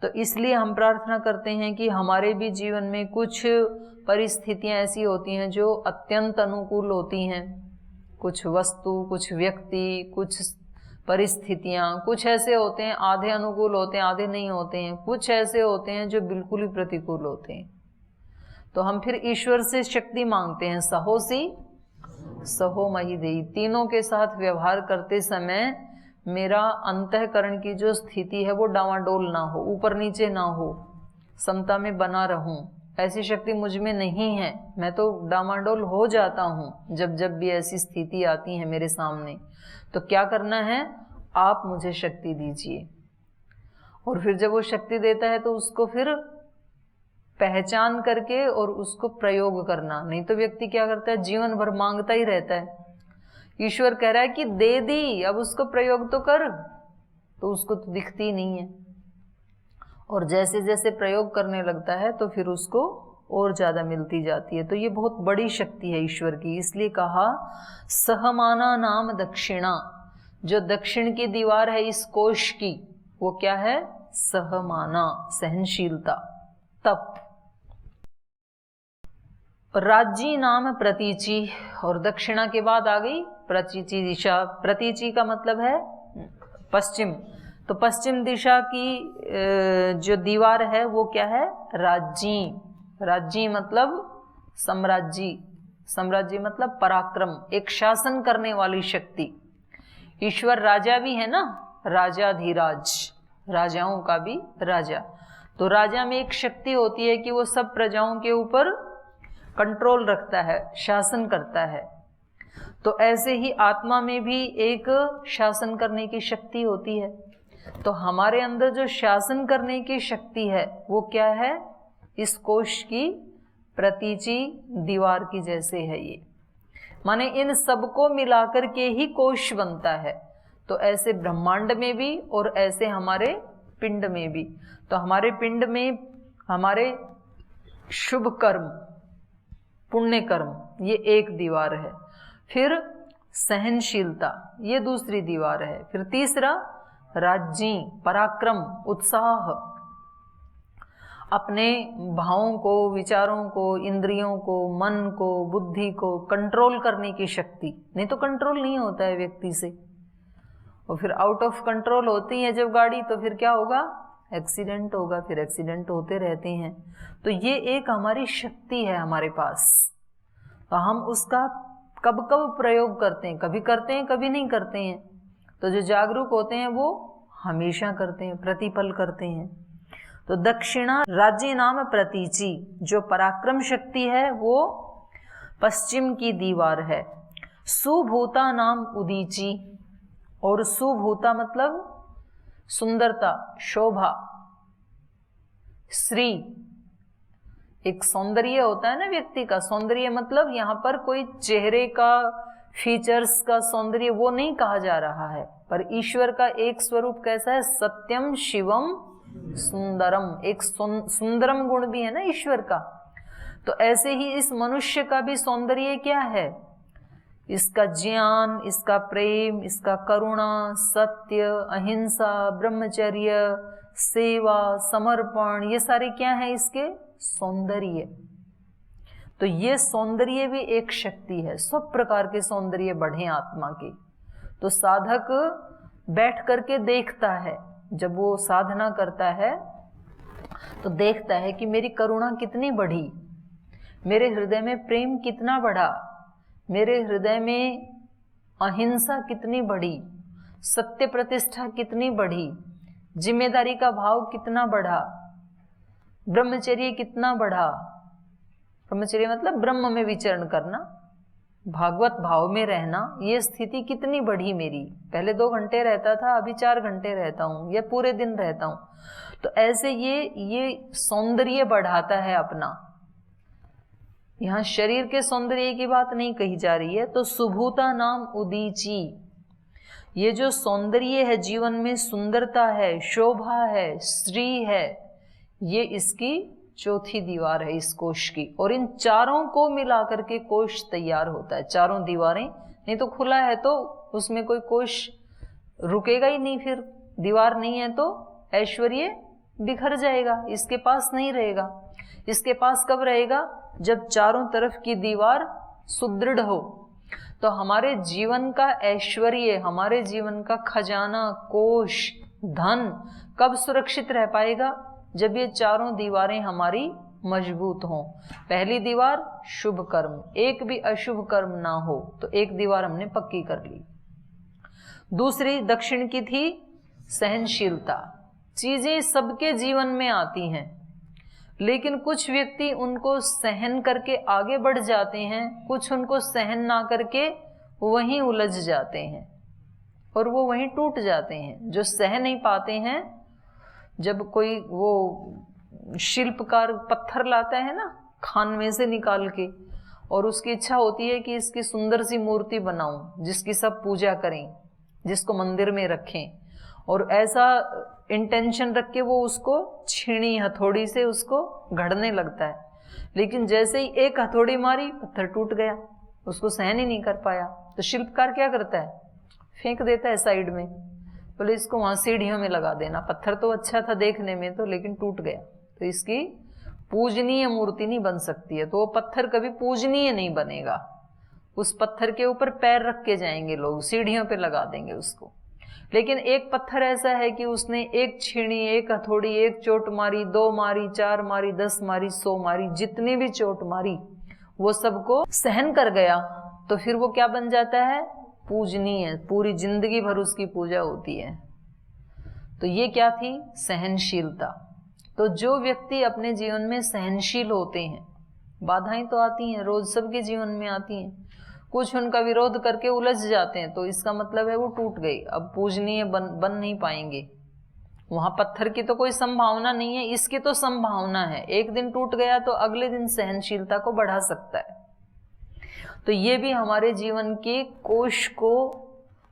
तो इसलिए हम प्रार्थना करते हैं कि हमारे भी जीवन में कुछ परिस्थितियां ऐसी होती हैं जो अत्यंत अनुकूल होती हैं, कुछ वस्तु, कुछ व्यक्ति, कुछ परिस्थितियां, कुछ ऐसे होते हैं आधे अनुकूल होते हैं, आधे नहीं होते हैं, कुछ ऐसे होते हैं जो बिल्कुल ही प्रतिकूल होते हैं। तो हम फिर ईश्वर से शक्ति मांगते हैं, सहोसी सहो मही देई। तीनों के साथ व्यवहार करते समय मेरा अंतःकरण की जो स्थिति है वो डावाडोल ना हो, ऊपर नीचे ना हो, समता में बना रहूं, ऐसी शक्ति मुझ में नहीं है। मैं तो डामाडोल हो जाता हूं जब जब भी ऐसी स्थिति आती है मेरे सामने। तो क्या करना है, आप मुझे शक्ति दीजिए। और फिर जब वो शक्ति देता है तो उसको फिर पहचान करके और उसको प्रयोग करना। नहीं तो व्यक्ति क्या करता है, जीवन भर मांगता ही रहता है। ईश्वर कह रहा है कि दे दी, अब उसको प्रयोग तो कर, तो उसको तो दिखती ही नहीं है। और जैसे जैसे प्रयोग करने लगता है तो फिर उसको और ज्यादा मिलती जाती है। तो ये बहुत बड़ी शक्ति है ईश्वर की। इसलिए कहा सहमाना नाम दक्षिणा। जो दक्षिण की दीवार है इस कोश की, वो क्या है, सहमाना, सहनशीलता, तप। राज्य नाम प्रतीचि, और दक्षिणा के बाद आ गई प्रतीचि दिशा। प्रतीचि का मतलब है पश्चिम। तो पश्चिम दिशा की जो दीवार है वो क्या है, राज्य। राज्य मतलब साम्राज्य, साम्राज्य मतलब पराक्रम, एक शासन करने वाली शक्ति। ईश्वर राजा भी है ना, राजाधिराज, राजाओं का भी राजा। तो राजा में एक शक्ति होती है कि वो सब प्रजाओं के ऊपर कंट्रोल रखता है, शासन करता है। तो ऐसे ही आत्मा में भी एक शासन करने की शक्ति होती है। तो हमारे अंदर जो शासन करने की शक्ति है वो क्या है, इस कोश की प्रतीचि दीवार की जैसे है ये। माने इन सबको मिलाकर के ही कोश बनता है। तो ऐसे ब्रह्मांड में भी और ऐसे हमारे पिंड में भी। तो हमारे पिंड में हमारे शुभ कर्म, पुण्य कर्म, ये एक दीवार है। फिर सहनशीलता, ये दूसरी दीवार है। फिर तीसरा राज्य, पराक्रम, उत्साह, अपने भावों को, विचारों को, इंद्रियों को, मन को, बुद्धि को कंट्रोल करने की शक्ति। नहीं तो कंट्रोल नहीं होता है व्यक्ति से। और फिर आउट ऑफ कंट्रोल होती है जब गाड़ी, तो फिर क्या होगा, एक्सीडेंट होगा। फिर एक्सीडेंट होते रहते हैं। तो ये एक हमारी शक्ति है हमारे पास। तो हम उसका कब कब प्रयोग करते हैं, कभी करते हैं कभी नहीं करते हैं। तो जो जागरूक होते हैं वो हमेशा करते हैं, प्रतिपल करते हैं। तो दक्षिणा राज्य नाम प्रतीचि, जो पराक्रम शक्ति है वो पश्चिम की दीवार है। सुभूता नाम उदीची, और सुभूता मतलब सुंदरता, शोभा, श्री। एक सौंदर्य होता है ना व्यक्ति का, सौंदर्य मतलब यहाँ पर कोई चेहरे का, फीचर्स का सौंदर्य वो नहीं कहा जा रहा है, पर ईश्वर का एक स्वरूप कैसा है, सत्यम शिवम सुंदरम। एक सुंदरम गुण भी है ना ईश्वर का। तो ऐसे ही इस मनुष्य का भी सौंदर्य क्या है, इसका ज्ञान, इसका प्रेम, इसका करुणा, सत्य, अहिंसा, ब्रह्मचर्य, सेवा, समर्पण, ये सारे क्या है इसके सौंदर्य। तो ये सौंदर्य भी एक शक्ति है। सब प्रकार के सौंदर्य बढ़े आत्मा के। तो साधक बैठ करके देखता है, जब वो साधना करता है तो देखता है कि मेरी करुणा कितनी बढ़ी, मेरे हृदय में प्रेम कितना बढ़ा, मेरे हृदय में अहिंसा कितनी बढ़ी, सत्य प्रतिष्ठा कितनी बढ़ी, जिम्मेदारी का भाव कितना बढ़ा, ब्रह्मचर्य कितना बढ़ा। ब्रह्मचर्य मतलब ब्रह्म में विचरण करना, भागवत भाव में रहना। ये स्थिति कितनी बढ़ी मेरी, पहले 2 घंटे रहता था, अभी 4 घंटे रहता हूँ, या पूरे दिन रहता हूँ। तो ऐसे ये सौंदर्य बढ़ाता है अपना। यहाँ शरीर के सौंदर्य की बात नहीं कही जा रही है। तो सुभूता नाम उदीची, ये जो सौंदर्य है जीवन में, सुंदरता है, शोभा है, श्री है, ये इसकी चौथी दीवार है इस कोश की। और इन चारों को मिलाकर के कोश तैयार होता है, चारों दीवारें। नहीं तो खुला है तो उसमें कोई कोश रुकेगा ही नहीं, फिर दीवार नहीं है तो ऐश्वर्य बिखर जाएगा, इसके पास नहीं रहेगा। इसके पास कब रहेगा? जब चारों तरफ की दीवार सुदृढ़ हो। तो हमारे जीवन का ऐश्वर्य, हमारे जीवन का खजाना, कोष, धन कब सुरक्षित रह पाएगा? जब ये चारों दीवारें हमारी मजबूत हों। पहली दीवार शुभ कर्म, एक भी अशुभ कर्म ना हो, तो एक दीवार हमने पक्की कर ली। दूसरी दक्षिण की थी सहनशीलता। चीजें सबके जीवन में आती हैं, लेकिन कुछ व्यक्ति उनको सहन करके आगे बढ़ जाते हैं, कुछ उनको सहन ना करके वहीं उलझ जाते हैं और वो वहीं टूट जाते हैं। जो सह नहीं पाते हैं, जब कोई वो शिल्पकार पत्थर लाता है ना खान में से निकाल के, और उसकी इच्छा होती है कि इसकी सुंदर सी मूर्ति बनाऊं जिसकी सब पूजा करें, जिसको मंदिर में रखें, और ऐसा इंटेंशन रख के वो उसको छीनी हथौड़ी से उसको गढ़ने लगता है। लेकिन जैसे ही एक हथौड़ी मारी, पत्थर टूट गया, उसको सहन ही नहीं कर पाया। तो शिल्पकार क्या करता है? फेंक देता है साइड में, बोले इसको वहां सीढ़ियों में लगा देना। पत्थर तो अच्छा था देखने में तो, लेकिन टूट गया, तो इसकी पूजनीय मूर्ति नहीं बन सकती है। तो वो पत्थर कभी पूजनीय नहीं बनेगा। उस पत्थर के ऊपर पैर रख के जाएंगे लोग, सीढ़ियों पे लगा देंगे उसको। लेकिन एक पत्थर ऐसा है कि उसने एक छीनी, एक हथौड़ी, एक चोट मारी, 2 मारी, 4 मारी, 10 मारी, 100 मारी, जितनी भी चोट मारी वो सबको सहन कर गया। तो फिर वो क्या बन जाता है? पूजनीय। पूरी जिंदगी भर उसकी पूजा होती है। तो ये क्या थी? सहनशीलता। तो जो व्यक्ति अपने जीवन में सहनशील होते हैं, बाधाएं तो आती हैं, रोज सबके जीवन में आती हैं, कुछ उनका विरोध करके उलझ जाते हैं, तो इसका मतलब है वो टूट गई, अब पूजनीय बन नहीं पाएंगे। वहां पत्थर की तो कोई संभावना नहीं है, इसकी तो संभावना है। एक दिन टूट गया तो अगले दिन सहनशीलता को बढ़ा सकता है। तो ये भी हमारे जीवन के कोष को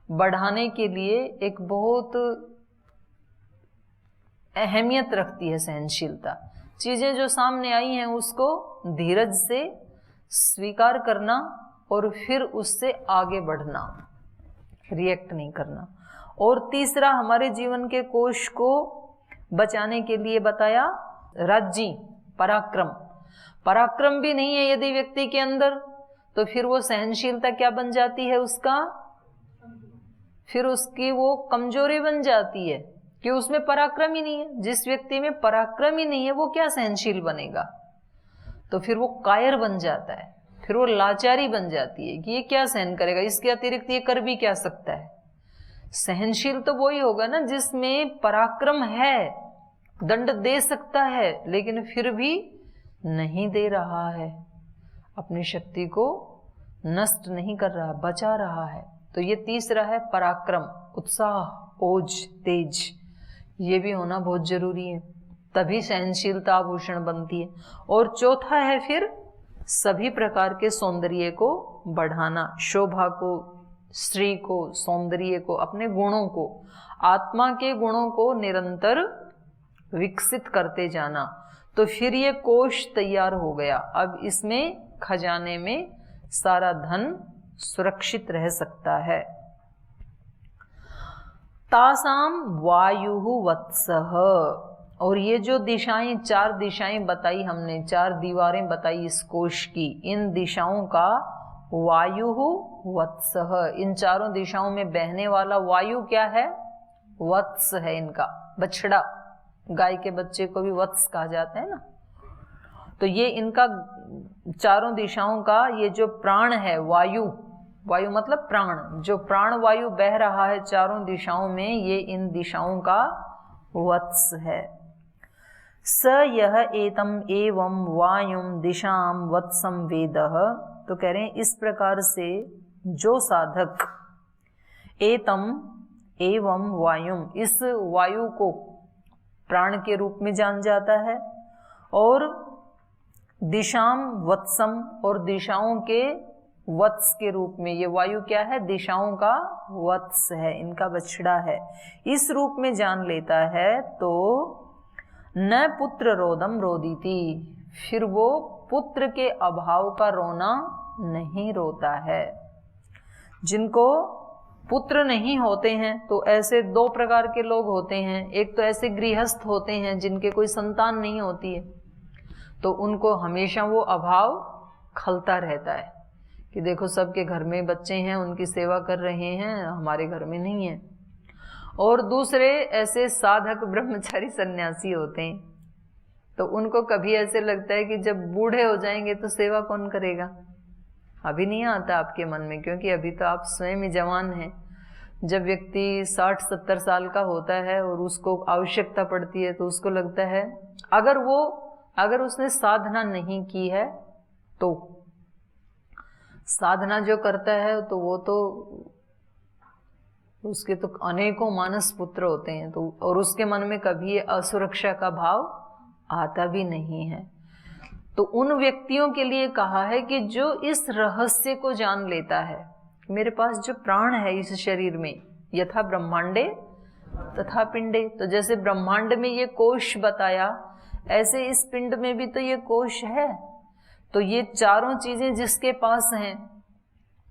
बढ़ाने के लिए एक बहुत अहमियत रखती है सहनशीलता। चीजें जो सामने आई हैं उसको धीरज से स्वीकार करना और फिर उससे आगे बढ़ना, रिएक्ट नहीं करना। और तीसरा, हमारे जीवन के कोष को बचाने के लिए बताया राज्य, पराक्रम। पराक्रम भी नहीं है यदि व्यक्ति के अंदर, तो फिर वो सहनशीलता क्या बन जाती है उसका? फिर उसकी वो कमजोरी बन जाती है कि उसमें पराक्रम ही नहीं है। जिस व्यक्ति में पराक्रम ही नहीं है वो क्या सहनशील बनेगा? तो फिर वो कायर बन जाता है, फिर वो लाचारी बन जाती है कि ये क्या सहन करेगा, इसके अतिरिक्त ये कर भी क्या सकता है। सहनशील तो वही होगा ना जिसमें पराक्रम है, दंड दे सकता है, लेकिन फिर भी नहीं दे रहा है, अपनी शक्ति को नष्ट नहीं कर रहा, बचा रहा है। तो ये तीसरा है पराक्रम, उत्साह, ओज, तेज। ये भी होना बहुत जरूरी है, तभी सहनशीलता आभूषण बनती है। और चौथा है फिर सभी प्रकार के सौंदर्य को बढ़ाना, शोभा को, स्त्री को, सौंदर्य को, अपने गुणों को, आत्मा के गुणों को निरंतर विकसित करते जाना। तो फिर ये कोष तैयार हो गया। अब इसमें खजाने में सारा धन सुरक्षित रह सकता है। तासाम वायु वत्सः। और ये जो दिशाएं, 4 दिशाएं बताई हमने, 4 दीवारें बताई इस कोश की, इन दिशाओं का वायु वत्सः, इन चारों दिशाओं में बहने वाला वायु क्या है? वत्स है इनका, बछड़ा। गाय के बच्चे को भी वत्स कहा जाता है ना। तो ये इनका चारों दिशाओं का ये जो प्राण है, वायु, वायु मतलब प्राण, जो प्राण वायु बह रहा है चारों दिशाओं में, ये इन दिशाओं का वत्स है। स यह एतम एवं वायुम दिशाम वत्सम वेदः। तो कह रहे हैं इस प्रकार से जो साधक एतम एवं वायुम, इस वायु को प्राण के रूप में जान जाता है, और दिशाम वत्सम, और दिशाओं के वत्स के रूप में, ये वायु क्या है? दिशाओं का वत्स है, इनका बछड़ा है, इस रूप में जान लेता है। तो न पुत्र रोदम रोदिति, फिर वो पुत्र के अभाव का रोना नहीं रोता है। जिनको पुत्र नहीं होते हैं तो ऐसे दो प्रकार के लोग होते हैं। एक तो ऐसे गृहस्थ होते हैं जिनके कोई संतान नहीं होती है, तो उनको हमेशा वो अभाव खलता रहता है कि देखो सबके घर में बच्चे हैं, उनकी सेवा कर रहे हैं, हमारे घर में नहीं है। और दूसरे ऐसे साधक ब्रह्मचारी सन्यासी होते हैं, तो उनको कभी ऐसे लगता है कि जब बूढ़े हो जाएंगे तो सेवा कौन करेगा। अभी नहीं आता आपके मन में, क्योंकि अभी तो आप स्वयं ही जवान हैं। जब व्यक्ति 60-70 साल का होता है और उसको आवश्यकता पड़ती है तो उसको लगता है अगर उसने साधना नहीं की है तो साधना जो करता है तो वो तो उसके तो अनेकों मानस पुत्र होते हैं, तो और उसके मन में कभी असुरक्षा का भाव आता भी नहीं है। तो उन व्यक्तियों के लिए कहा है कि जो इस रहस्य को जान लेता है, मेरे पास जो प्राण है इस शरीर में, यथा ब्रह्मांडे तथा पिंडे, तो जैसे ब्रह्मांड में ये कोश बताया, ऐसे इस पिंड में भी तो ये कोश है। तो ये चारों चीजें जिसके पास हैं,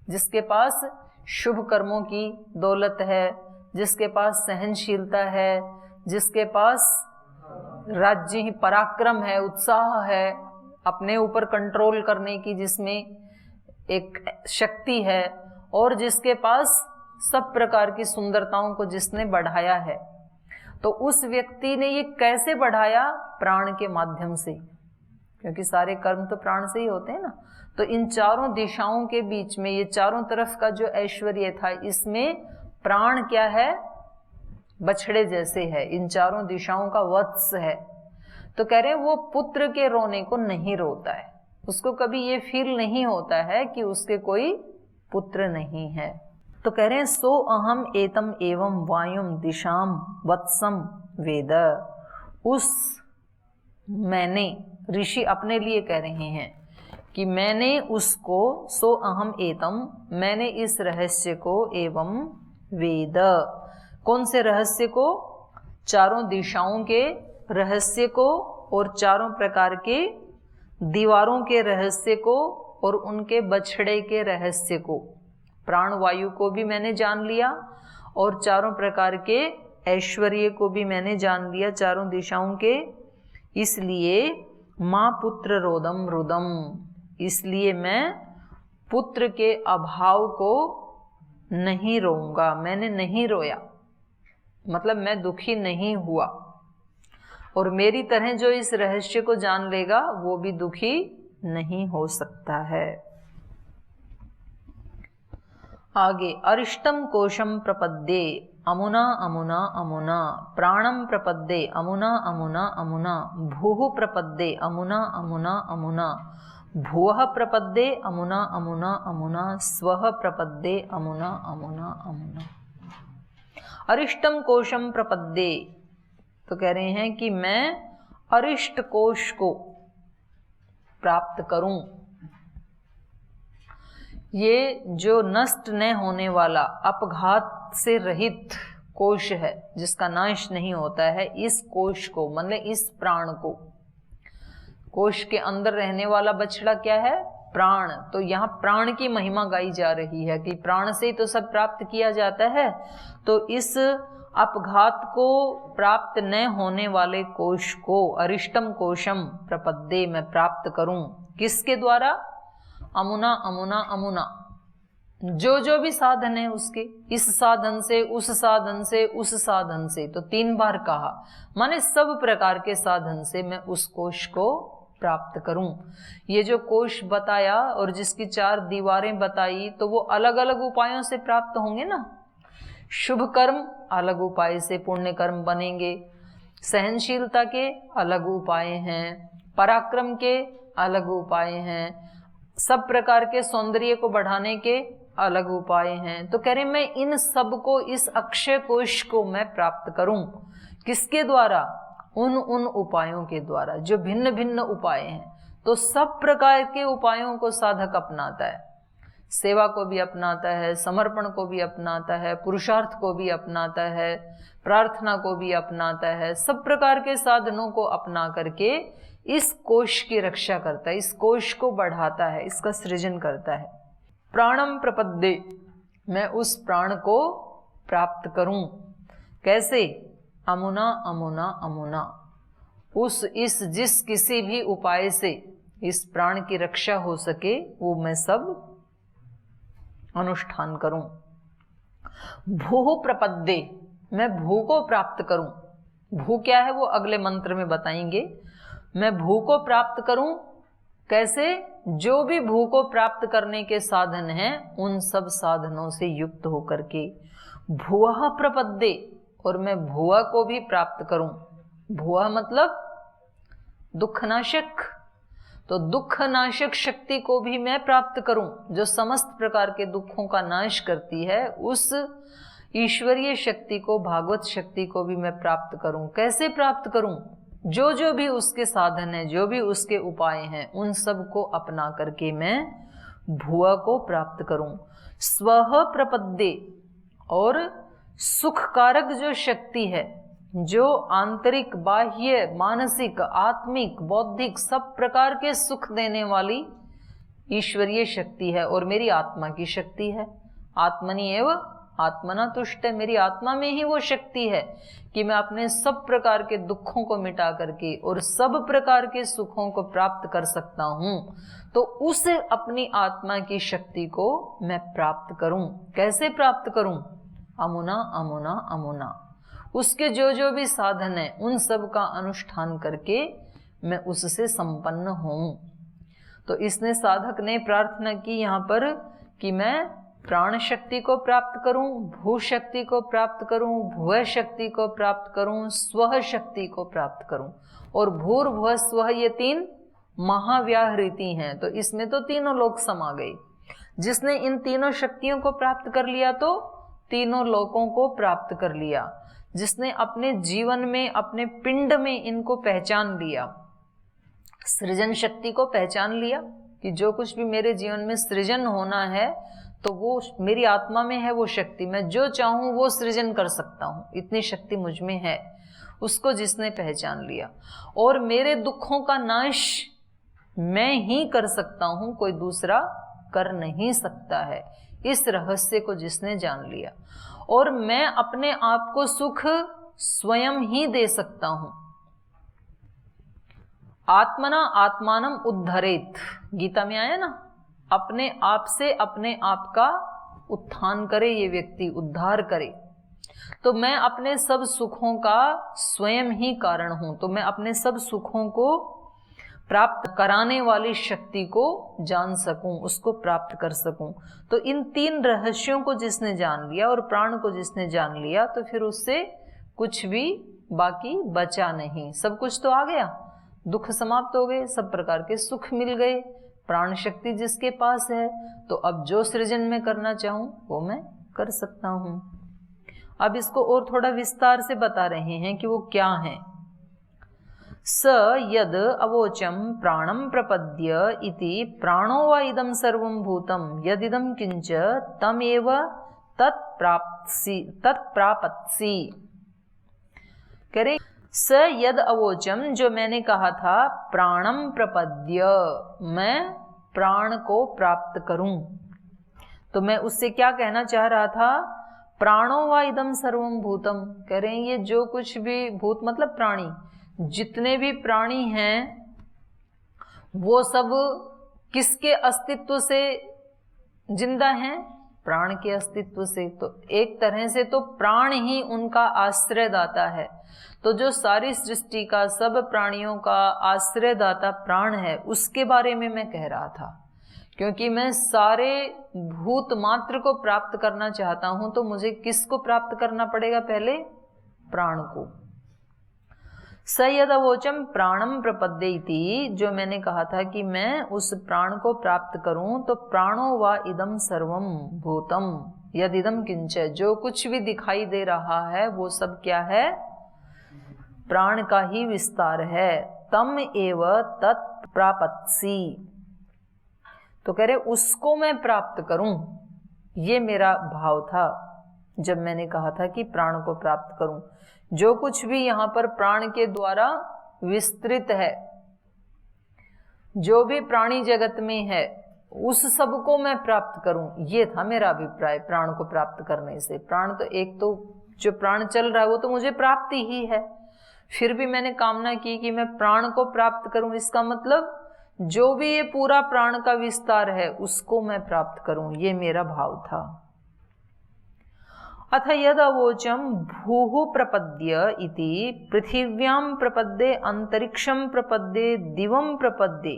जिसके पास शुभ कर्मों की दौलत है, जिसके पास सहनशीलता है, जिसके पास राज्य पराक्रम है, उत्साह है, अपने ऊपर कंट्रोल करने की जिसमें एक शक्ति है, और जिसके पास सब प्रकार की सुंदरताओं को जिसने बढ़ाया है, तो उस व्यक्ति ने ये कैसे बढ़ाया? प्राण के माध्यम से, क्योंकि सारे कर्म तो प्राण से ही होते हैं ना। तो इन चारों दिशाओं के बीच में ये चारों तरफ का जो ऐश्वर्य था, इसमें प्राण क्या है? बछड़े जैसे है, इन चारों दिशाओं का वत्स है। तो कह रहे हैं वो पुत्र के रोने को नहीं रोता है, उसको कभी ये फील नहीं होता है कि उसके कोई पुत्र नहीं है। तो कह रहे हैं सो अहम एतम एवं वायुम दिशाम वत्सम वेद। उस मैंने, ऋषि अपने लिए कह रहे हैं कि मैंने उसको, सो अहम एतम, मैंने इस रहस्य को, एवं वेद, कौन से रहस्य को? चारों दिशाओं के रहस्य को और चारों प्रकार के दीवारों के रहस्य को और उनके बछड़े के रहस्य को, प्राण वायु को भी मैंने जान लिया और चारों प्रकार के ऐश्वर्य को भी मैंने जान लिया, चारों दिशाओं के। इसलिए माँ पुत्र रोदम रुदम, इसलिए मैं पुत्र के अभाव को नहीं रोऊंगा। मैंने नहीं रोया, मतलब मैं दुखी नहीं हुआ। और मेरी तरह जो इस रहस्य को जान लेगा वो भी दुखी नहीं हो सकता है। आगे, अरिष्टम कोशम प्रपद्ये अमुना अमुना अमुना, प्राणम प्रपद्ये अमुना अमुना अमुना, भूः प्रपद्ये अमुना अमुना अमुना, भुवः प्रपद्ये अमुना अमुना अमुना, स्वः प्रपद्ये अमुना अमुना अमुना। अरिष्टम कोशम प्रपद्ये, तो कह रहे हैं कि मैं अरिष्ट कोश को प्राप्त करूं। ये जो नष्ट न होने वाला, अपघात से रहित कोश है, जिसका नाश नहीं होता है, इस कोश को, मतलब इस प्राण को। कोश के अंदर रहने वाला बछड़ा क्या है? प्राण। तो यहाँ प्राण की महिमा गाई जा रही है कि प्राण से ही तो सब प्राप्त किया जाता है। तो इस अपघात को प्राप्त न होने वाले कोश को, अरिष्टम कोशम प्रपद्ये, मैं प्राप्त करूं। किसके द्वारा? अमुना अमुना अमुना, जो जो भी साधन है उसके, इस साधन से, उस साधन से, उस साधन से, तो 3 बार कहा, माने सब प्रकार के साधन से मैं उस कोश को प्राप्त करूं। ये जो कोश बताया और जिसकी 4 दीवारें बताई, तो वो अलग अलग उपायों से प्राप्त होंगे ना। शुभ कर्म अलग उपाय से पुण्य कर्म बनेंगे, सहनशीलता के अलग उपाय हैं, पराक्रम के अलग उपाय हैं, सब प्रकार के सौंदर्य को बढ़ाने के अलग उपाय हैं। तो कह रहे मैं इन सब को, इस अक्षय कोश को मैं प्राप्त करूं। किसके द्वारा? उन उपायों के द्वारा, जो भिन्न भिन्न उपाय हैं। तो सब प्रकार के उपायों को साधक अपनाता है, सेवा को भी अपनाता है, समर्पण को भी अपनाता है, पुरुषार्थ को भी अपनाता है, प्रार्थना को भी अपनाता है। सब प्रकार के साधनों को अपना करके इस कोश की रक्षा करता है, इस कोश को बढ़ाता है, इसका सृजन करता है। प्राणम प्रपद्ये, मैं उस प्राण को प्राप्त करूं। कैसे? अमुना अमुना अमुना, जिस किसी भी उपाय से इस प्राण की रक्षा हो सके वो मैं सब अनुष्ठान करूं। भू प्रपद्ये, मैं भू को प्राप्त करूं। भू क्या है वो अगले मंत्र में बताएंगे। मैं भू को प्राप्त करूं। कैसे? जो भी भू को प्राप्त करने के साधन हैं उन सब साधनों से युक्त होकर के भुवः प्रपद्ये, और मैं भुआ को भी प्राप्त करूं। भुआ मतलब दुखनाशक, तो दुखनाशक शक्ति को भी मैं प्राप्त करूं, जो समस्त प्रकार के दुखों का नाश करती है। उस ईश्वरीय शक्ति को, भागवत शक्ति को भी मैं प्राप्त करूं। कैसे प्राप्त करूं? जो भी उसके साधन है, जो भी उसके उपाय हैं, उन सब को अपना करके मैं भुआ को प्राप्त करूं। स्वः प्रपद्ये, और सुख कारक जो शक्ति है, जो आंतरिक, बाह्य, मानसिक, आत्मिक, बौद्धिक सब प्रकार के सुख देने वाली ईश्वरीय शक्ति है और मेरी आत्मा की शक्ति है। आत्मनि एव आत्मना तुष्ट है, मेरी आत्मा में ही वो शक्ति है कि मैं अपने सब प्रकार के दुखों को मिटा करके और सब प्रकार के सुखों को प्राप्त कर सकता हूं। तो उस अपनी आत्मा की शक्ति को मैं प्राप्त करूं। कैसे प्राप्त करूं? अमुना अमुना अमुना, उसके जो भी साधन है उन सब का अनुष्ठान करके मैं उससे संपन्न हूं। तो इसने, साधक ने प्रार्थना की यहाँ पर कि मैं प्राण शक्ति को प्राप्त करूं, भू शक्ति को प्राप्त करूं, भुव शक्ति को प्राप्त करूं, स्व शक्ति को प्राप्त करूं। और भूर्भुव स्व ये तीन महाव्याहृति हैं, तो इसमें तो तीनों लोक समा गए। जिसने इन तीनों शक्तियों को प्राप्त कर लिया तो तीनों लोकों को प्राप्त कर लिया। जिसने अपने जीवन में, अपने पिंड में इनको पहचान लिया, सृजन शक्ति को पहचान लिया कि जो कुछ भी मेरे जीवन में सृजन होना है तो वो मेरी आत्मा में है, वो शक्ति, मैं जो चाहूं वो सृजन कर सकता हूं, इतनी शक्ति मुझ में है, उसको जिसने पहचान लिया। और मेरे दुखों का नाश मैं ही कर सकता हूं, कोई दूसरा कर नहीं सकता है, इस रहस्य को जिसने जान लिया। और मैं अपने आप को सुख स्वयं ही दे सकता हूं। आत्मना आत्मानम उद्धरेत, गीता में आया ना, अपने आप से अपने आप का उत्थान करे, ये व्यक्ति उद्धार करे। तो मैं अपने सब सुखों का स्वयं ही कारण हूं, तो मैं अपने सब सुखों को प्राप्त कराने वाली शक्ति को जान सकूं, उसको प्राप्त कर सकूं। तो इन तीन रहस्यों को जिसने जान लिया और प्राण को जिसने जान लिया, तो फिर उससे कुछ भी बाकी बचा नहीं। सब कुछ तो आ गया, दुख समाप्त हो गए, सब प्रकार के सुख मिल गए, प्राण शक्ति जिसके पास है, तो अब जो सृजन में करना चाहूं वो मैं कर सकता हूं। अब इसको और थोड़ा विस्तार से बता रहे हैं कि वो क्या है। स यद अवोचम प्राणम प्रपद्य इति प्राणो वा इदं सर्वं भूतम यदिदं किंच तमेव तत्प्राप्सी। कह रहे स यद अवोचम, जो मैंने कहा था, प्राणम प्रपद्य, मैं प्राण को प्राप्त करूं। तो मैं उससे क्या कहना चाह रहा था? प्राणो वा इदं सर्वं भूतम, कह रहे हैं ये जो कुछ भी, भूत मतलब प्राणी, जितने भी प्राणी हैं वो सब किसके अस्तित्व से जिंदा हैं? प्राण के अस्तित्व से। तो एक तरह से तो प्राण ही उनका आश्रयदाता है। तो जो सारी सृष्टि का, सब प्राणियों का आश्रयदाता प्राण है, उसके बारे में मैं कह रहा था। क्योंकि मैं सारे भूत मात्र को प्राप्त करना चाहता हूं, तो मुझे किसको प्राप्त करना पड़ेगा? पहले प्राण को। स यदवोचम प्राणम प्रपद्येति, जो मैंने कहा था कि मैं उस प्राण को प्राप्त करूं, तो प्राणो वा इदं सर्वं भूतम यदिदं किंच, जो कुछ भी दिखाई दे रहा है वो सब क्या है? प्राण का ही विस्तार है। तम एव तत्प्राप्सी, तो कह रहे उसको मैं प्राप्त करूं, ये मेरा भाव था जब मैंने कहा था कि प्राण को प्राप्त करूं। जो कुछ भी यहां पर प्राण के द्वारा विस्तृत है, जो भी प्राणी जगत में है, उस सब को मैं प्राप्त करूं, ये था मेरा अभिप्राय प्राण को प्राप्त करने से। प्राण तो एक तो जो प्राण चल रहा है वो तो मुझे प्राप्ति ही है, फिर भी मैंने कामना की कि मैं प्राण को प्राप्त करूं, इसका मतलब जो भी ये पूरा प्राण का विस्तार है उसको मैं प्राप्त करूं, ये मेरा भाव था। अथ यद अवोचम भूः प्रपद्य इति पृथिव्यां प्रपद्ये अंतरिक्षं प्रपद्ये दिवं प्रपद्ये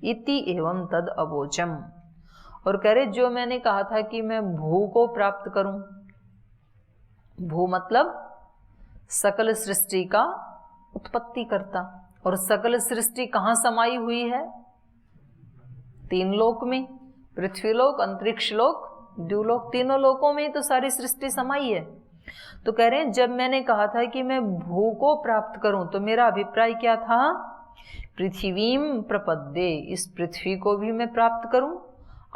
इति एवं तद अवोचम। और कह रहे जो मैंने कहा था कि मैं भू को प्राप्त करूं, भू मतलब सकल सृष्टि का उत्पत्ति करता, और सकल सृष्टि कहाँ समाई हुई है? तीन लोक में, पृथ्वी लोक, अंतरिक्ष लोक, द्युलोक, तीनों लोकों में तो सारी सृष्टि समाई है। तो कह रहे हैं जब मैंने कहा था कि मैं भू को प्राप्त करूं तो मेरा अभिप्राय क्या था? पृथ्वीं प्रपद्ये, इस पृथ्वी को भी मैं प्राप्त करूं,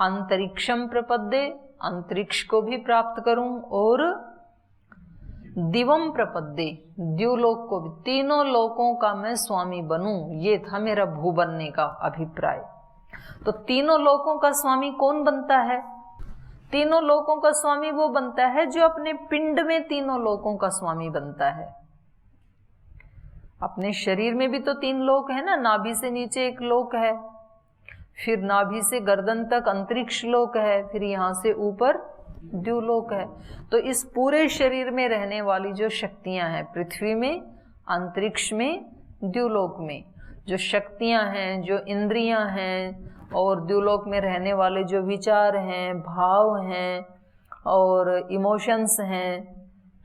अंतरिक्षम प्रपद्ये, अंतरिक्ष को भी प्राप्त करूं, और दिवम प्रपद्ये, द्युलोक को भी, तीनों लोकों का मैं स्वामी बनूं, ये था मेरा भू बनने का अभिप्राय। तो तीनों लोकों का स्वामी कौन बनता है? तीनों लोकों का स्वामी वो बनता है जो अपने पिंड में तीनों लोकों का स्वामी बनता है। अपने शरीर में भी तो तीन लोक है ना, नाभि से नीचे एक लोक है, फिर नाभि से गर्दन तक अंतरिक्ष लोक है, फिर यहां से ऊपर द्युलोक है। तो इस पूरे शरीर में रहने वाली जो शक्तियां हैं, पृथ्वी में, अंतरिक्ष में, द्युलोक में, जो शक्तियां हैं, जो इंद्रियां हैं, और द्युलोक में रहने वाले जो विचार हैं, भाव हैं और इमोशंस हैं,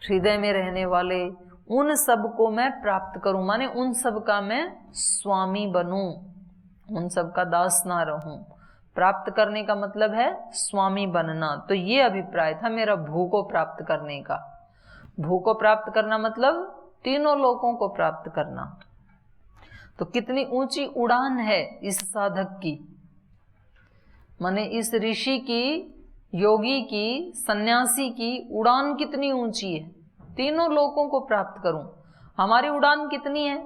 हृदय में रहने वाले, उन सब को मैं प्राप्त करूं, माने उन सब का मैं स्वामी बनूं, उन सब का दास ना रहूं। प्राप्त करने का मतलब है स्वामी बनना। तो ये अभिप्राय था मेरा भू को प्राप्त करने का। भू को प्राप्त करना मतलब तीनों लोकों को प्राप्त करना। तो कितनी ऊंची उड़ान है इस साधक की, माने इस ऋषि की, योगी की, सन्यासी की उड़ान कितनी ऊंची है, तीनों लोकों को प्राप्त करूं। हमारी उड़ान कितनी है?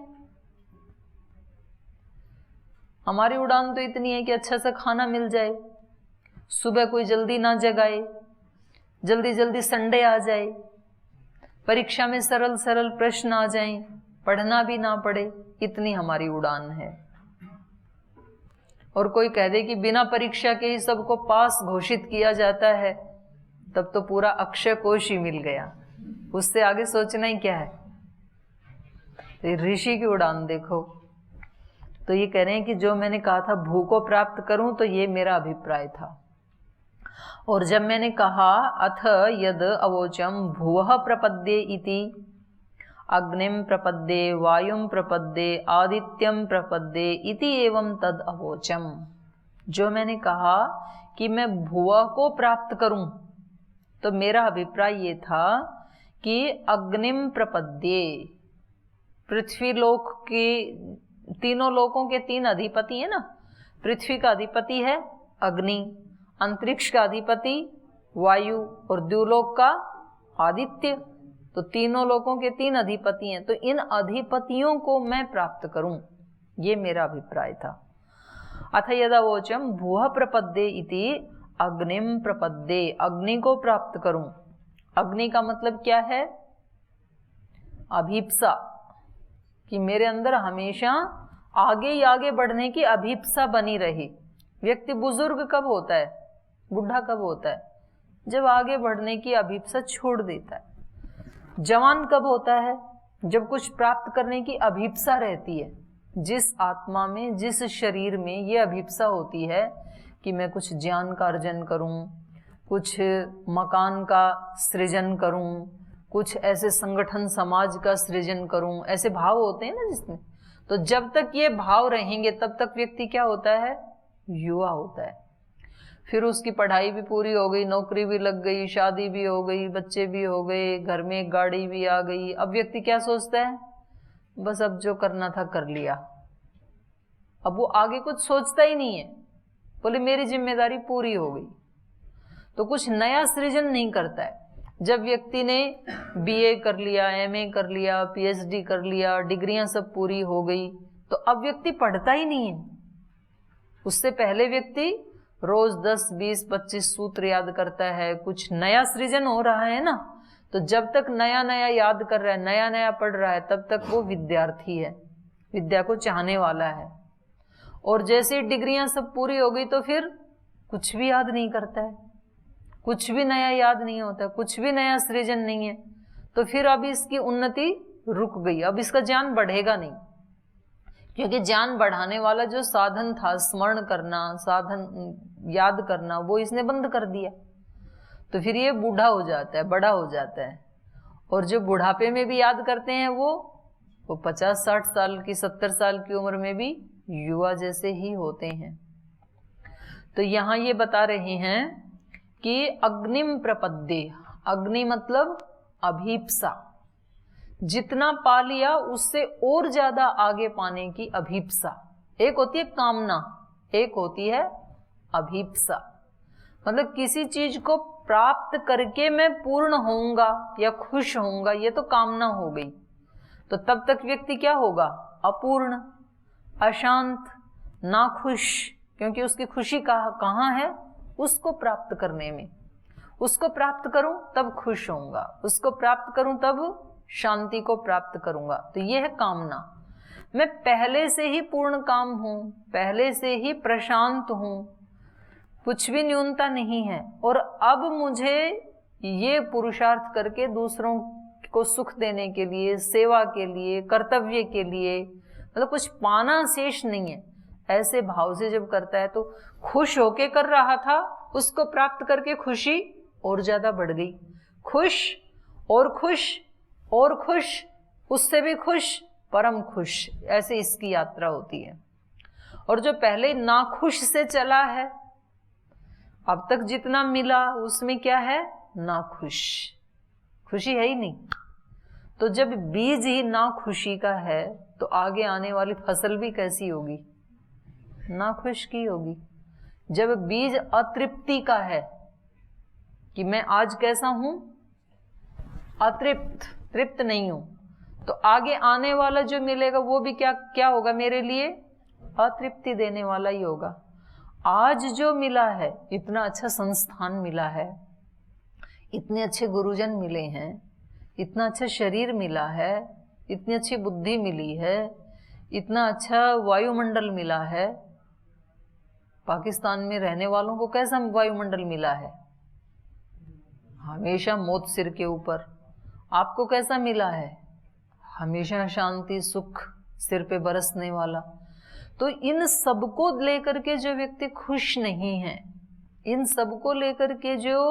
हमारी उड़ान तो इतनी है कि अच्छा सा खाना मिल जाए, सुबह कोई जल्दी ना जगाए, जल्दी जल्दी संडे आ जाए, परीक्षा में सरल सरल प्रश्न आ जाएं, पढ़ना भी ना पड़े, इतनी हमारी उड़ान है। और कोई कह दे कि बिना परीक्षा के ही सबको पास घोषित किया जाता है, तब तो पूरा अक्षय कोश ही मिल गया, उससे आगे सोचना ही क्या है। तो ऋषि की उड़ान देखो। तो ये कह रहे हैं कि जो मैंने कहा था भू को प्राप्त करूं, तो ये मेरा अभिप्राय था। और जब मैंने कहा अथ यद अवोचम भुवः प्रपद्ये इति अग्निम प्रपद्ये वायुम प्रपद्ये आदित्यम प्रपद्ये इति एवं तद अवोचम, जो मैंने कहा कि मैं भुवः को प्राप्त करूं, तो मेरा अभिप्राय ये था कि अग्निम प्रपद्ये, पृथ्वी लोक के, तीनों लोकों के तीन अधिपति है ना, पृथ्वी का अधिपति है अग्नि, अंतरिक्ष का अधिपति वायु, और द्युलोक का आदित्य। तो तीनों लोकों के तीन अधिपति हैं, तो इन अधिपतियों को मैं प्राप्त करूं, ये मेरा अभिप्राय था। अथ यदावोचम भूः प्रपद्ये इति अग्निम प्रपद्ये, अग्नि को प्राप्त करूं। अग्नि का मतलब क्या है? अभीप्सा, कि मेरे अंदर हमेशा आगे ही आगे बढ़ने की अभीप्सा बनी रही। व्यक्ति बुजुर्ग कब होता है, बुढ़ा कब होता है? जब आगे बढ़ने की अभीप्सा छोड़ देता है। जवान कब होता है? जब कुछ प्राप्त करने की अभीप्सा रहती है। जिस आत्मा में, जिस शरीर में ये अभीप्सा होती है कि मैं कुछ ज्ञान का अर्जन करूं, कुछ मकान का सृजन करूं, कुछ ऐसे संगठन समाज का सृजन करूं, ऐसे भाव होते हैं ना जिसमें, तो जब तक ये भाव रहेंगे तब तक व्यक्ति क्या होता है? युवा होता है। फिर उसकी पढ़ाई भी पूरी हो गई, नौकरी भी लग गई, शादी भी हो गई, बच्चे भी हो गए, घर में एक गाड़ी भी आ गई। अब व्यक्ति क्या सोचता है? बस अब जो करना था कर लिया। अब वो आगे कुछ सोचता ही नहीं है, बोले मेरी जिम्मेदारी पूरी हो गई, तो कुछ नया सृजन नहीं करता है। जब व्यक्ति ने बीए कर लिया, एमए कर लिया, पीएचडी कर लिया, डिग्रियां सब पूरी हो गई, तो अब व्यक्ति पढ़ता ही नहीं है। उससे पहले व्यक्ति रोज 10, 20, 25 सूत्र याद करता है, कुछ नया सृजन हो रहा है ना, तो जब तक नया नया याद कर रहा है, नया नया पढ़ रहा है, तब तक वो विद्यार्थी है, विद्या को चाहने वाला है। और जैसे डिग्रियां सब पूरी हो गई तो फिर कुछ भी याद नहीं करता है, कुछ भी नया याद नहीं होता, कुछ भी नया सृजन नहीं है, तो फिर अब इसकी उन्नति रुक गई, अब इसका ज्ञान बढ़ेगा नहीं, क्योंकि ज्ञान बढ़ाने वाला जो साधन था, स्मरण करना, साधन याद करना, वो इसने बंद कर दिया। तो फिर ये बूढ़ा हो जाता है, बड़ा हो जाता है। और जो बुढ़ापे में भी याद करते हैं वो 50-60 साल की, 70 साल की उम्र में भी युवा जैसे ही होते हैं। तो यहाँ ये बता रहे हैं कि अग्निम प्रपद्ये, अग्नि मतलब अभीप्सा, जितना पा लिया उससे और ज्यादा आगे पाने की अभीप्सा। एक होती है कामना, एक होती है अभीप्सा, मतलब किसी चीज को प्राप्त करके मैं पूर्ण होऊंगा या खुश होऊंगा, ये तो कामना हो गई। तो तब तक व्यक्ति क्या होगा? अपूर्ण, अशांत, नाखुश, क्योंकि उसकी खुशी कहाँ है? उसको प्राप्त करने में। उसको प्राप्त करूं तब खुश होऊंगा, उसको प्राप्त करूं तब शांति को प्राप्त करूंगा। तो यह है कामना। मैं पहले से ही पूर्ण काम हूं, पहले से ही प्रशांत हूं, कुछ भी न्यूनता नहीं है, और अब मुझे ये पुरुषार्थ करके दूसरों को सुख देने के लिए, सेवा के लिए, कर्तव्य के लिए, मतलब कुछ पाना शेष नहीं है। ऐसे भाव से जब करता है तो खुश होके कर रहा था, उसको प्राप्त करके खुशी और ज्यादा बढ़ गई। खुश और खुश और खुश, उससे भी खुश, परम खुश, ऐसे इसकी यात्रा होती है। और जो पहले नाखुश से चला है, अब तक जितना मिला उसमें क्या है? नाखुश, खुशी है ही नहीं। तो जब बीज ही नाखुशी का है तो आगे आने वाली फसल भी कैसी होगी? नाखुश की होगी। जब बीज अतृप्ति का है कि मैं आज कैसा हूं? अतृप्त, तृप्त नहीं हूं, तो आगे आने वाला जो मिलेगा वो भी क्या होगा मेरे लिए? अतृप्ति देने वाला ही होगा। आज जो मिला है, इतना अच्छा संस्थान मिला है, इतने अच्छे गुरुजन मिले हैं, इतना अच्छा शरीर मिला है, इतनी अच्छी बुद्धि मिली है, इतना अच्छा वायुमंडल मिला है। पाकिस्तान में रहने वालों को कैसा वायुमंडल मिला है? हमेशा मौत सिर के ऊपर। आपको कैसा मिला है? हमेशा शांति, सुख सिर पे बरसने वाला। तो इन सबको लेकर के जो व्यक्ति खुश नहीं है, इन सबको लेकर के जो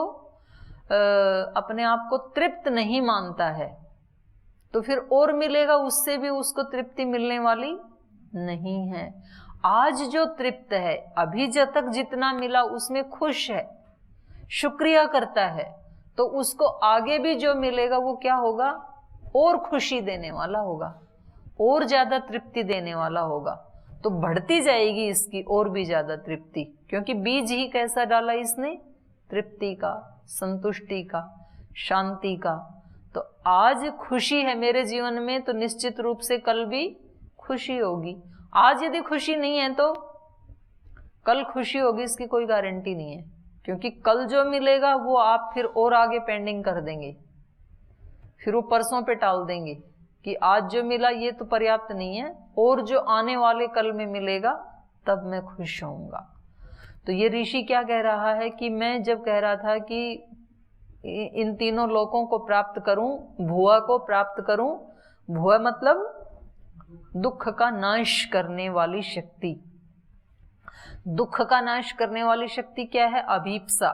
अपने आप को तृप्त नहीं मानता है, तो फिर और मिलेगा उससे भी उसको तृप्ति मिलने वाली नहीं है। आज जो तृप्त है, अभी जब तक जितना मिला उसमें खुश है, शुक्रिया करता है, तो उसको आगे भी जो मिलेगा वो क्या होगा? और खुशी देने वाला होगा, और ज्यादा तृप्ति देने वाला होगा। तो बढ़ती जाएगी इसकी और भी ज्यादा तृप्ति, क्योंकि बीज ही कैसा डाला इसने? तृप्ति का, संतुष्टि का, शांति का। तो आज खुशी है मेरे जीवन में, तो निश्चित रूप से कल भी खुशी होगी। आज यदि खुशी नहीं है तो कल खुशी होगी, इसकी कोई गारंटी नहीं है, क्योंकि कल जो मिलेगा वो आप फिर और आगे पेंडिंग कर देंगे, फिर वो परसों पे टाल देंगे कि आज जो मिला ये तो पर्याप्त नहीं है, और जो आने वाले कल में मिलेगा तब मैं खुश होऊंगा। तो ये ऋषि क्या कह रहा है कि मैं जब कह रहा था कि इन तीनों लोकों को प्राप्त करूं, भुआ को प्राप्त करूं, भुआ मतलब दुख का नाश करने वाली शक्ति। दुख का नाश करने वाली शक्ति क्या है? अभीप्सा,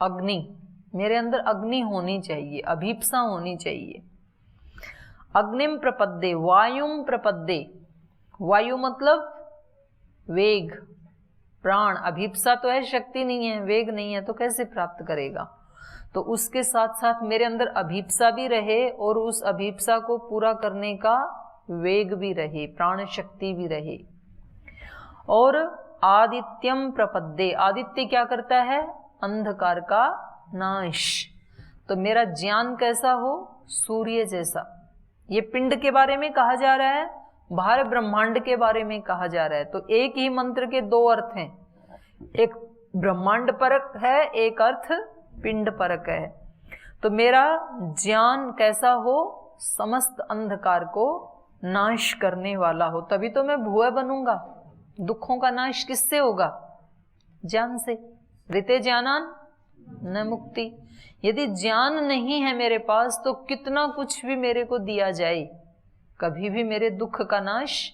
अग्नि। मेरे अंदर अग्नि होनी चाहिए, अभीप्सा होनी चाहिए। अग्निम प्रपद्ये, वायुम प्रपद्ये। वायु मतलब वेग, प्राण। अभीप्सा तो है, शक्ति नहीं है, वेग नहीं है, तो कैसे प्राप्त करेगा? तो उसके साथ साथ मेरे अंदर अभीप्सा भी रहे और उस अभीप्सा को पूरा करने का वेग भी रहे, प्राण शक्ति भी रहे। और आदित्यम प्रपद्ये। आदित्य क्या करता है? अंधकार का नाश। तो मेरा ज्ञान कैसा हो? सूर्य जैसा। ये पिंड के बारे में कहा जा रहा है, बाहर ब्रह्मांड के बारे में कहा जा रहा है। तो एक ही मंत्र के दो अर्थ हैं। एक ब्रह्मांड परक है, एक अर्थ पिंड परक है। तो मेरा ज्ञान कैसा हो, समस्त अंधकार को नाश करने वाला हो, तभी तो मैं भुवः बनूंगा। दुखों का नाश किससे होगा? ज्ञान से। ऋते ज्ञानान न मुक्ति। यदि ज्ञान नहीं है मेरे पास तो कितना कुछ भी मेरे को दिया जाए, कभी भी मेरे दुख का नाश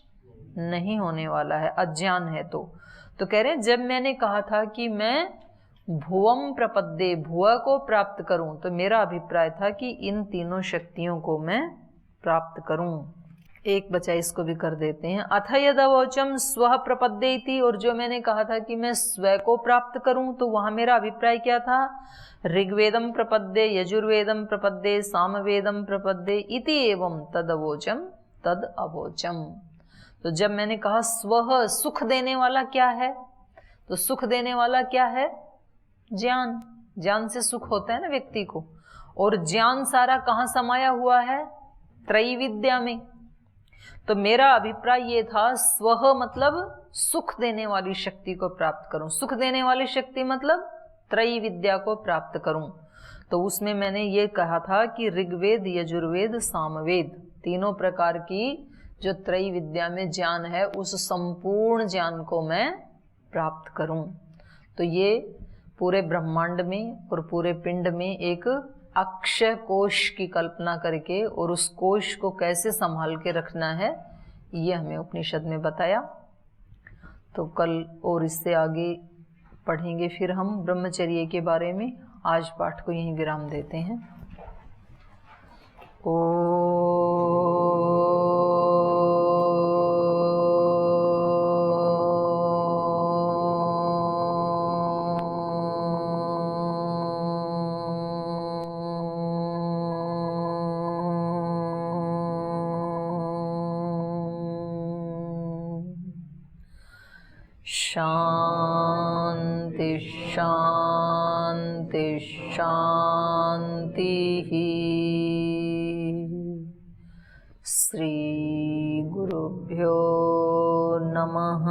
नहीं होने वाला है, अज्ञान है। तो कह रहे हैं जब मैंने कहा था कि मैं भुवम प्रपद्ये, भुव को प्राप्त करूं, तो मेरा अभिप्राय था कि इन तीनों शक्तियों को मैं प्राप्त करूं। एक बचा, इसको भी कर देते हैं। अथ यदवोचम स्व प्रपद्येति, और जो मैंने कहा था कि मैं स्व को प्राप्त करूं, तो वहां मेरा अभिप्राय क्या था? ऋग्वेदम प्रपद्ये, यजुर्वेदम प्रपद्ये, सामवेदम प्रपद्ये इति एवं तदवोचम तद अवोचम। तो जब मैंने कहा स्व सुख देने वाला क्या है, तो सुख देने वाला क्या है? ज्ञान। ज्ञान से सुख होता है ना व्यक्ति को, और ज्ञान सारा कहाँ समाया हुआ है? त्रैविद्या में। तो मेरा अभिप्राय ये था स्व मतलब सुख देने वाली शक्ति को प्राप्त करूं। सुख देने वाली शक्ति मतलब त्रैविद्या को प्राप्त करूं। तो उसमें मैंने ये कहा था कि ऋग्वेद, यजुर्वेद, सामवेद, तीनों प्रकार की जो त्रैविद्या में ज्ञान है, उस संपूर्ण ज्ञान को मैं प्राप्त करूं। तो ये पूरे ब्रह्मांड में और पूरे पिंड में एक अक्षय कोश की कल्पना करके, और उस कोश को कैसे संभाल के रखना है, ये हमें उपनिषद में बताया। तो कल और इससे आगे पढ़ेंगे फिर हम ब्रह्मचर्य के बारे में। आज पाठ को यहीं विराम देते हैं। शांति शांति शांति। श्री गुरुभ्यो नमः।